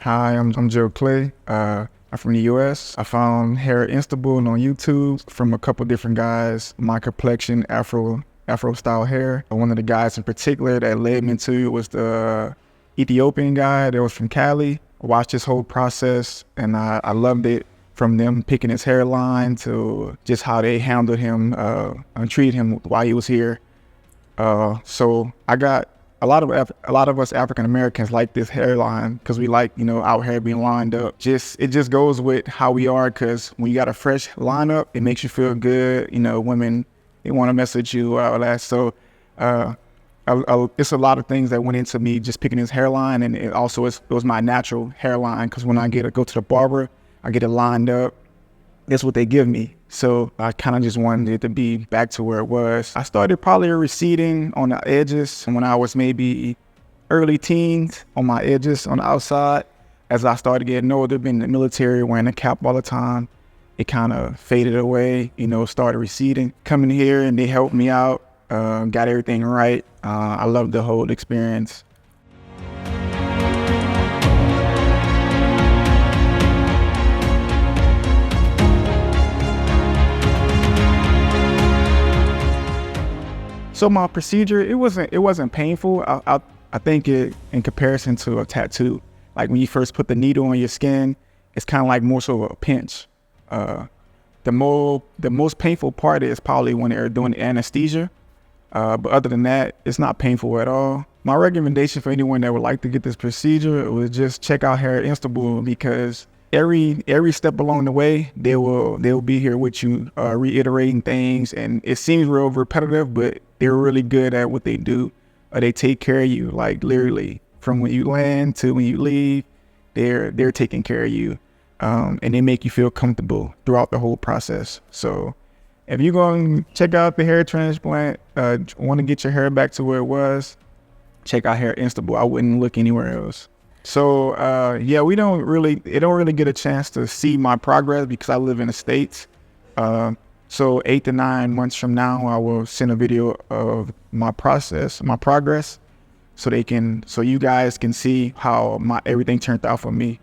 Hi, I'm Joe Clay. I'm from the US. I found Hair of Istanbul on YouTube from a couple different guys. My complexion, Afro-Style hair. One of the guys in particular that led me to it was the Ethiopian guy that was from Cali. I watched his whole process and I loved it, from them picking his hairline to just how they handled him and treated him while he was here. So I got a lot of us African Americans like this hairline because we like, our hair being lined up. It just goes with how we are, because when you got a fresh lineup, it makes you feel good. Women, they want to mess with you, all that. So it's a lot of things that went into me just picking this hairline, and it was my natural hairline, because when I go to the barber, I get it lined up. That's what they give me. So I kind of just wanted it to be back to where it was. I started probably receding on the edges when I was maybe early teens, on my edges on the outside. As I started getting older, being in the military, wearing a cap all the time, it kind of faded away, started receding. Coming here and they helped me out, got everything right. I loved the whole experience. So my procedure, it wasn't painful. I think it, in comparison to a tattoo, like when you first put the needle on your skin, it's kind of like more so a pinch. The most painful part is probably when they're doing the anesthesia. But other than that, it's not painful at all. My recommendation for anyone that would like to get this procedure was just check out Hair of Istanbul, because every step along the way, they'll be here with you, reiterating things. And it seems real repetitive, but they're really good at what they do. They take care of you, like literally from when you land to when you leave. They're taking care of you, and they make you feel comfortable throughout the whole process. So if you're going to check out the hair transplant, want to get your hair back to where it was, check out Hair of Istanbul. I wouldn't look anywhere else. So yeah, they don't really get a chance to see my progress because I live in the States. So 8 to 9 months from now, I will send a video of my progress, so you guys can see how everything turned out for me.